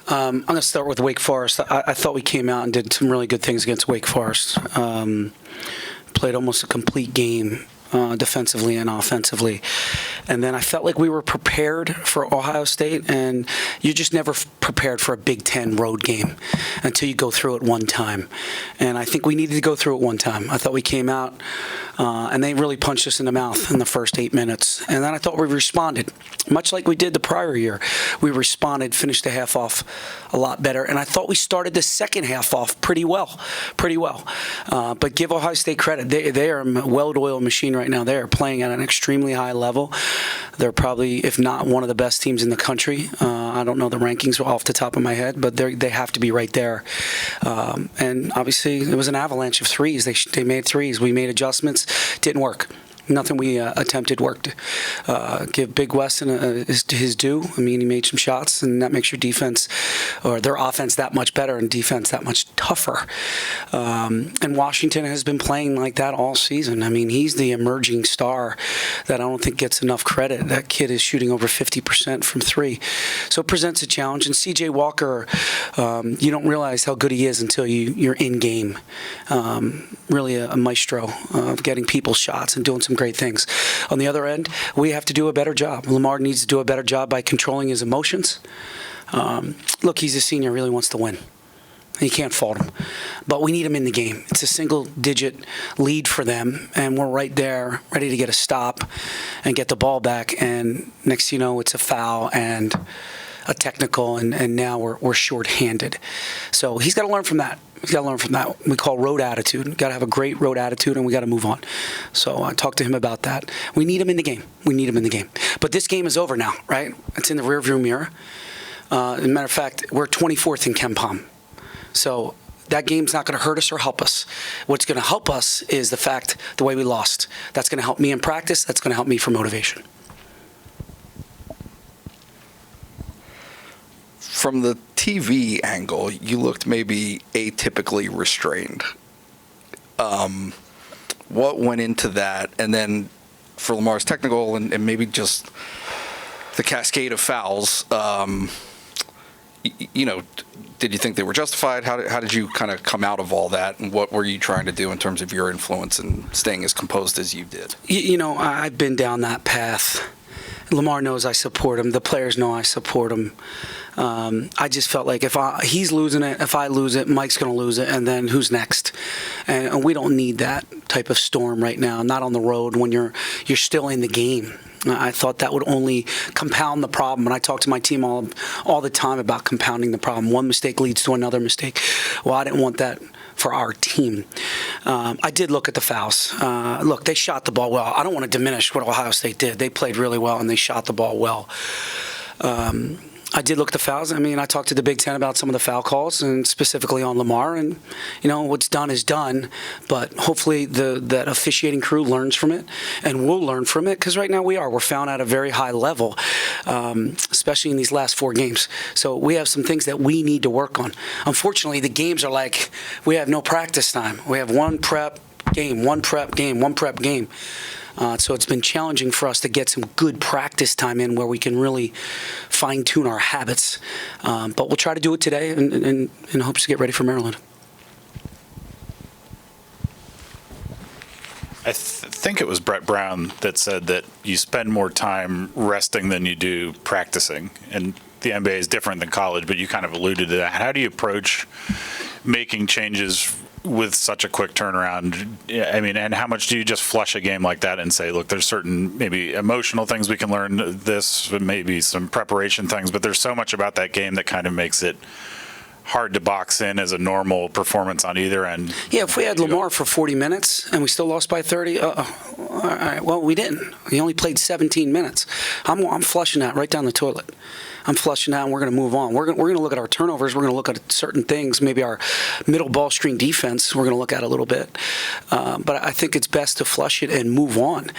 I'm going to start with Wake Forest. I thought we came out and did some really good things against Wake Forest. Played almost a complete game. Defensively and offensively. And then I felt like we were prepared for Ohio State, and you're just never prepared for a Big Ten road game until you go through it one time. And I think we needed to go through it one time. I thought we came out, and they really punched us in the mouth in the first 8 minutes. And then I thought we responded, much like we did the prior year. We responded, finished the half off a lot better, and I thought we started the second half off pretty well. But give Ohio State credit. They are a well-oiled machine right now. They are playing at an extremely high level. They're probably, if not one of the best teams in the country. I don't know the rankings off the top of my head, but they have to be right there. And obviously, it was an avalanche of threes. They made threes. We made adjustments. Didn't work. Nothing we attempted worked. Give Big Weston his due. I mean, he made some shots, and that makes your defense or their offense that much better and defense that much tougher. And Washington has been playing like that all season. I mean, he's the emerging star that I don't think gets enough credit. That kid is shooting over 50% from three. So it presents a challenge. And C.J. Walker, you don't realize how good he is until you're in game. Really a maestro of getting people shots and doing some great things. On the other end, we have to do a better job. Lamar needs to do a better job by controlling his emotions. Look, he's a senior, really wants to win. You can't fault him. But we need him in the game. It's a single-digit lead for them, and we're right there, ready to get a stop and get the ball back. And next you know, it's a foul and a technical, and now we're short-handed. So he's got to learn from that. He's got to learn from that. We call road attitude. We've got to have a great road attitude, and we got to move on. So I talked to him about that. We need him in the game. But this game is over now, right? It's in the rearview mirror. As a matter of fact, we're 24th in KenPom. So that game's not going to hurt us or help us. What's going to help us is the way we lost. That's going to help me in practice. That's going to help me for motivation. From the TV angle, you looked maybe atypically restrained. What went into that? And then for Lamar's technical and maybe just the cascade of fouls, did you think they were justified? How did you kind of come out of all that? And what were you trying to do in terms of your influence and staying as composed as you did? I've been down that path. Lamar knows I support him. The players know I support him. I just felt like if he's losing it, if I lose it, Mike's going to lose it, and then who's next? And we don't need that type of storm right now, not on the road when you're still in the game. I thought that would only compound the problem, and I talk to my team all the time about compounding the problem. One mistake leads to another mistake. Well, I didn't want that for our team. I did look at the fouls. Look, they shot the ball well. I don't want to diminish what Ohio State did. They played really well, and they shot the ball well. I did look at the fouls. I mean, I talked to the Big Ten about some of the foul calls, and specifically on Lamar. And, what's done is done. But hopefully that officiating crew learns from it, and we'll learn from it, because right now we're found at a very high level, especially in these last 4 games. So we have some things that we need to work on. Unfortunately, the games are like we have no practice time. We have one prep game. So it's been challenging for us to get some good practice time in where we can really fine-tune our habits. But we'll try to do it today in hopes to get ready for Maryland. I think it was Brett Brown that said that you spend more time resting than you do practicing. And the NBA is different than college, but you kind of alluded to that. How do you approach making changes with such a quick turnaround? I mean, and how much do you just flush a game like that and say, look, there's certain maybe emotional things we can learn this, maybe some preparation things, but there's so much about that game that kind of makes it hard to box in as a normal performance on either end. Yeah, if we had Lamar for 40 minutes and we still lost by 30, all right, well, we didn't. He only played 17 minutes. I'm flushing that right down the toilet. I'm flushing that, and we're going to move on. We're going to look at our turnovers. We're going to look at certain things, maybe our middle ball screen defense. We're going to look at a little bit. But I think it's best to flush it and move on.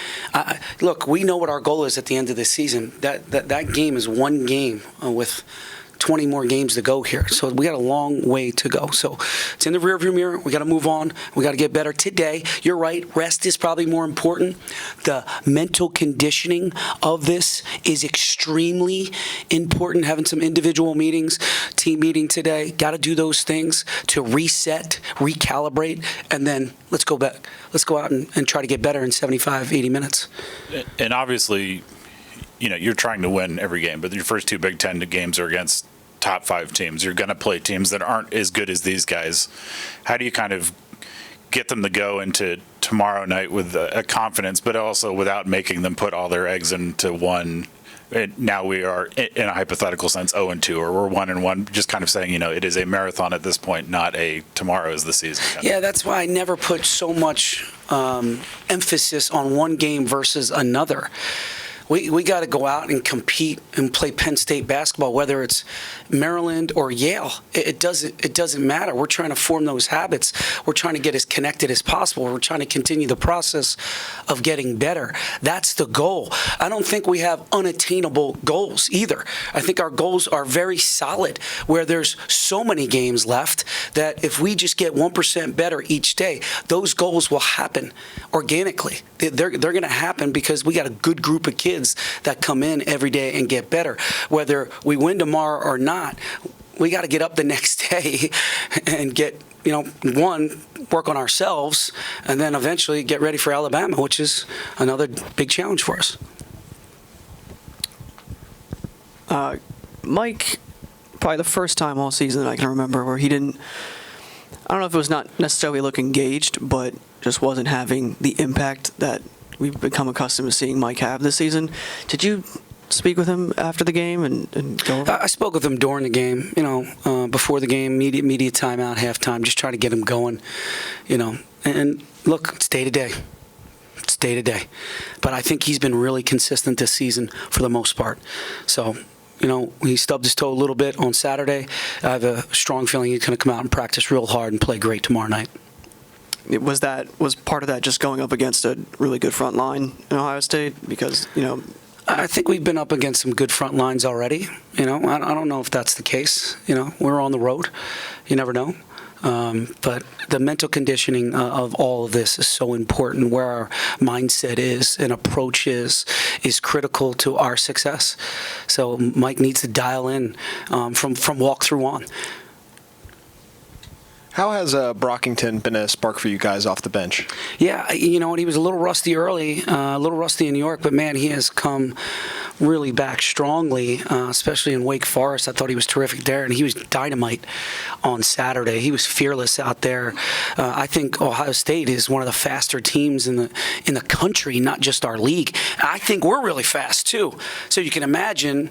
Look, we know what our goal is at the end of this season. That game is one game with 20 more games to go here. So we got a long way to go. So it's in the rearview mirror. We got to move on. We got to get better today. You're right. Rest is probably more important. The mental conditioning of this is extremely important. Having some individual meetings, team meeting today. Got to do those things to reset, recalibrate, and then let's go back. Let's go out and try to get better in 75, 80 minutes. And obviously, you're trying to win every game, but your first two Big Ten games are against top 5 teams. You're going to play teams that aren't as good as these guys. How do you kind of get them to go into tomorrow night with a confidence, but also without making them put all their eggs into one? Now we are, in a hypothetical sense, 0-2, or we're 1-1, just kind of saying, it is a marathon at this point, not a tomorrow is the season. Yeah, that's why I never put so much emphasis on one game versus another. We got to go out and compete and play Penn State basketball, whether it's Maryland or Yale. It doesn't matter. We're trying to form those habits. We're trying to get as connected as possible. We're trying to continue the process of getting better. That's the goal. I don't think we have unattainable goals either. I think our goals are very solid, where there's so many games left that if we just get 1% better each day, those goals will happen organically. They're going to happen because we got a good group of kids that come in every day and get better. Whether we win tomorrow or not, we got to get up the next day and get, work on ourselves, and then eventually get ready for Alabama, which is another big challenge for us. Mike, probably the first time all season I can remember where he didn't, I don't know if it was not necessarily look engaged, but just wasn't having the impact that we've become accustomed to seeing Mike have this season. Did you speak with him after the game and go over? I spoke with him during the game, before the game, media timeout, halftime, just try to get him going, And look, it's day to day. It's day to day. But I think he's been really consistent this season for the most part. So, he stubbed his toe a little bit on Saturday. I have a strong feeling he's going to come out and practice real hard and play great tomorrow night. Was part of that just going up against a really good front line in Ohio State? Because, I think we've been up against some good front lines already. I don't know if that's the case. We're on the road. You never know. But the mental conditioning of all of this is so important. Where our mindset is and approach is critical to our success. So Mike needs to dial in from walkthrough on. How has Brockington been a spark for you guys off the bench? Yeah, and he was a little rusty early, a little rusty in New York, but man, he has come really back strongly, especially in Wake Forest. I thought he was terrific there, and he was dynamite on Saturday. He was fearless out there. I think Ohio State is one of the faster teams in the country, not just our league. I think we're really fast too. So you can imagine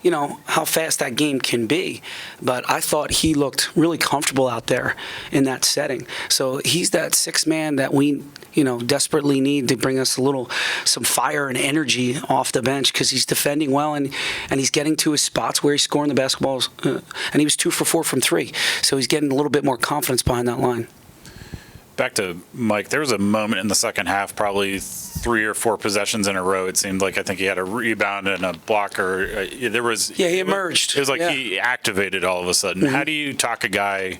how fast that game can be. But I thought he looked really comfortable out there in that setting. So he's that sixth man that we, desperately need to bring us some fire and energy off the bench, because he's defending well and he's getting to his spots where he's scoring the basketballs. And he was 2 for 4 from 3. So he's getting a little bit more confidence behind that line. Back to Mike, there was a moment in the second half, probably 3 or 4 possessions in a row. It seemed like, I think he had a rebound and a blocker. He emerged. It was like he activated all of a sudden. Mm-hmm. How do you talk a guy?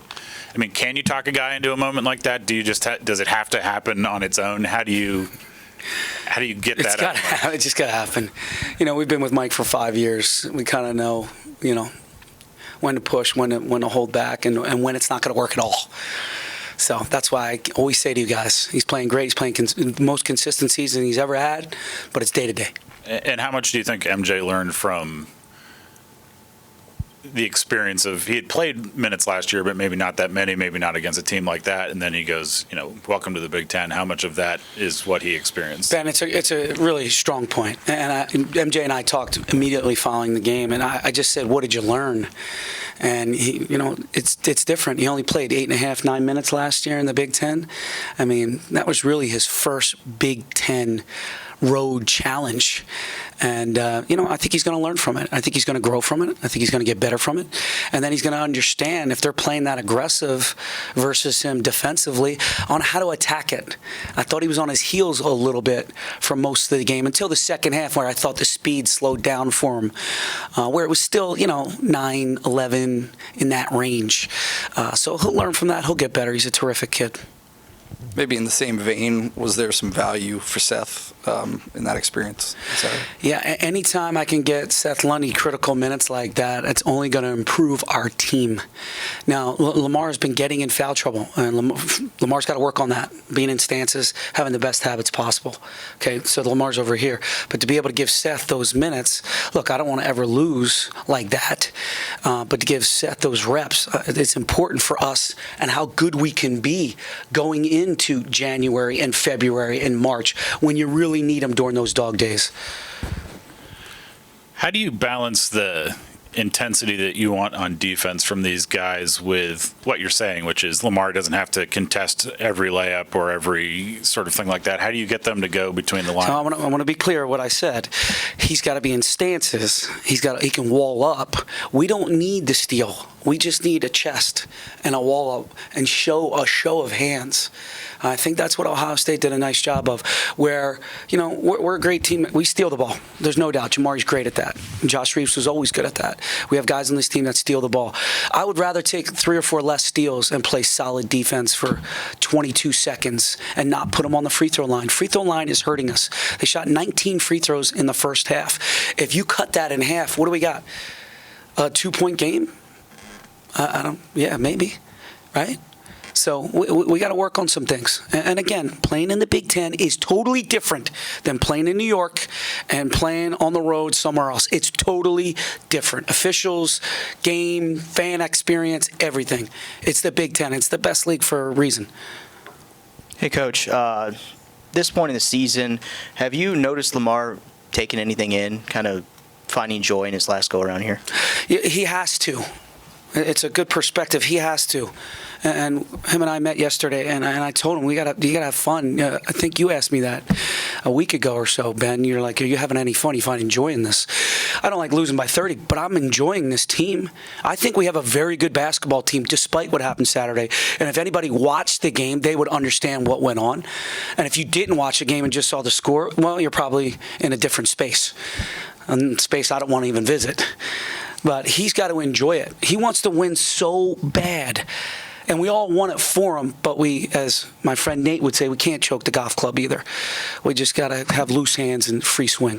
I mean, can you talk a guy into a moment like that? Do you just does it have to happen on its own? How do you get that? It's just got to happen. We've been with Mike for 5 years. We kind of know, when to push, when to hold back, and when it's not going to work at all. So that's why I always say to you guys, he's playing great. He's playing the most consistent season he's ever had, but it's day to day. And how much do you think MJ learned from the experience of, he had played minutes last year, but maybe not that many, maybe not against a team like that, and then he goes, welcome to the Big Ten. How much of that is what he experienced? Ben, it's a really strong point. And MJ and I talked immediately following the game, and I just said, what did you learn? And he, it's different. He only played 8.5, 9 minutes last year in the Big Ten. I mean, that was really his first Big Ten road challenge. And, I think he's going to learn from it. I think he's going to grow from it. I think he's going to get better from it. And then he's going to understand if they're playing that aggressive versus him defensively on how to attack it. I thought he was on his heels a little bit for most of the game until the second half where I thought the speed slowed down for him, where it was still, 9, 11 in that range. So he'll learn from that. He'll get better. He's a terrific kid. Maybe in the same vein, was there some value for Seth in that experience? Yeah, anytime I can get Seth Lundy critical minutes like that, it's only going to improve our team. Now, Lamar's been getting in foul trouble, and Lamar's got to work on that, being in stances, having the best habits possible. Okay, so Lamar's over here. But to be able to give Seth those minutes, look, I don't want to ever lose like that, but to give Seth those reps, it's important for us and how good we can be going into January and February and March when you really need them during those dog days. How do you balance the intensity that you want on defense from these guys with what you're saying, which is Lamar doesn't have to contest every layup or every sort of thing like that? How do you get them to go between the lines? So I want to be clear what I said. He's got to be in stances. He can wall up. We don't need the steal. We just need a chest and a wall up and a show of hands. I think that's what Ohio State did a nice job of, where, we're a great team. We steal the ball. There's no doubt. Jamari's great at that. And Josh Reeves was always good at that. We have guys on this team that steal the ball. I would rather take 3 or 4 less steals and play solid defense for 22 seconds and not put them on the free throw line. Free throw line is hurting us. They shot 19 free throws in the first half. If you cut that in half, what do we got? A 2-point game? Yeah, maybe, right? So we got to work on some things. And again, playing in the Big Ten is totally different than playing in New York and playing on the road somewhere else. It's totally different. Officials, game, fan experience, everything. It's the Big Ten. It's the best league for a reason. Hey, Coach. This point in the season, have you noticed Lamar taking anything in, kind of finding joy in his last go around here? He has to. It's a good perspective. He has to. And him and I met yesterday, and I told him, you gotta have fun. I think you asked me that a week ago or so, Ben. You're like, are you having any fun? You finding joy in this? I don't like losing by 30, but I'm enjoying this team. I think we have a very good basketball team, despite what happened Saturday. And if anybody watched the game, they would understand what went on. And if you didn't watch the game and just saw the score, well, you're probably in a different space, a space I don't want to even visit. But he's got to enjoy it. He wants to win so bad. And we all want it for him, but we, as my friend Nate would say, we can't choke the golf club either. We just got to have loose hands and free swing.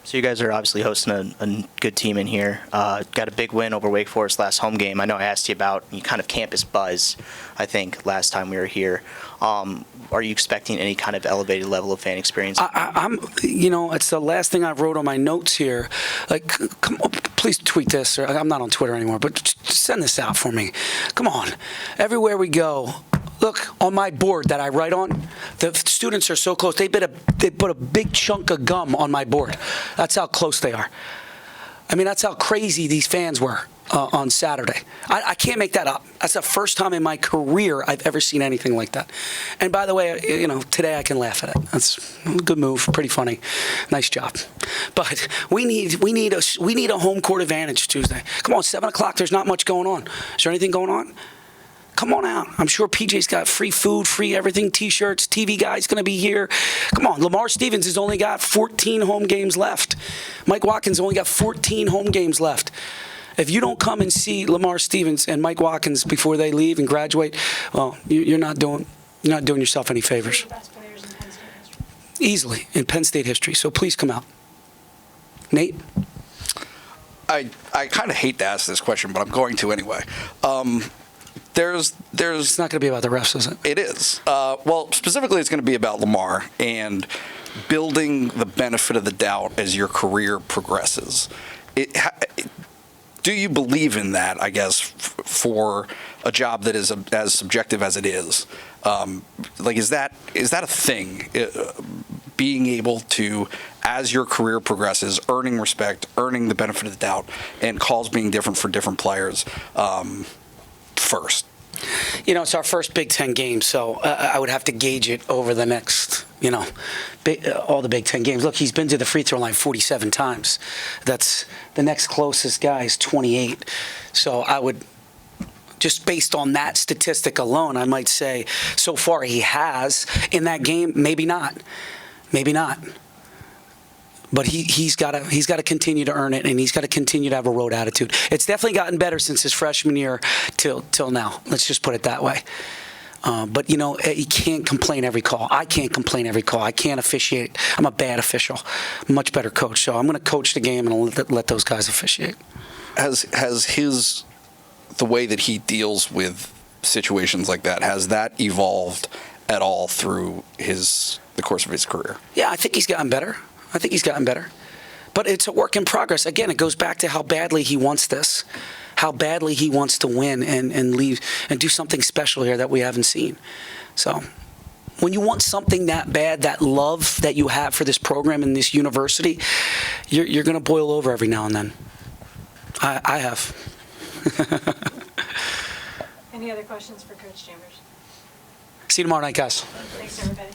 So you guys are obviously hosting a good team in here. Got a big win over Wake Forest last home game. I know I asked you about kind of campus buzz, I think, last time we were here. Are you expecting any kind of elevated level of fan experience? I'm, it's the last thing I wrote on my notes here. Like, come on, please tweet this. Or I'm not on Twitter anymore, but just send this out for me. Come on. Everywhere we go, look, on my board that I write on, the students are so close. They put a big chunk of gum on my board. That's how close they are. I mean, that's how crazy these fans were on Saturday. I can't make that up. That's the first time in my career I've ever seen anything like that. And by the way, today I can laugh at it. That's a good move, pretty funny. Nice job. But we need a home court advantage Tuesday. Come on, 7 o'clock. There's not much going on. Is there anything going on? Come on out. I'm sure PJ's got free food, free everything, T-shirts, TV guy's going to be here. Come on. Lamar Stevens has only got 14 home games left. Mike Watkins only got 14 home games left. If you don't come and see Lamar Stevens and Mike Watkins before they leave and graduate, well, you're not doing yourself any favors. Best players in Penn State history. Easily in Penn State history. So please come out. Nate? I kind of hate to ask this question, but I'm going to anyway. There's It's not going to be about the refs, is it? It is. Well, specifically, it's going to be about Lamar and building the benefit of the doubt as your career progresses. Do you believe in that, I guess, for a job that is as subjective as it is? Is that a thing? Being able to, as your career progresses, earning respect, earning the benefit of the doubt, and calls being different for different players first. It's our first Big Ten game, so I would have to gauge it over the next, all the Big Ten games. Look, he's been to the free throw line 47 times. That's the next closest guy is 28. So I would, just based on that statistic alone, I might say so far he has in that game. Maybe not. But he's got to continue to earn it, and he's got to continue to have a road attitude. It's definitely gotten better since his freshman year till now. Let's just put it that way. But he can't complain every call. I can't complain every call. I can't officiate. I'm a bad official. Much better coach. So I'm going to coach the game and let those guys officiate. Has the way that he deals with situations like that, has that evolved at all through the course of his career? Yeah, I think he's gotten better. But it's a work in progress. Again, it goes back to how badly he wants this, how badly he wants to win and leave and do something special here that we haven't seen. So when you want something that bad, that love that you have for this program and this university, you're going to boil over every now and then. I have. Any other questions for Coach Chambers? See you tomorrow night, guys. Thanks, everybody.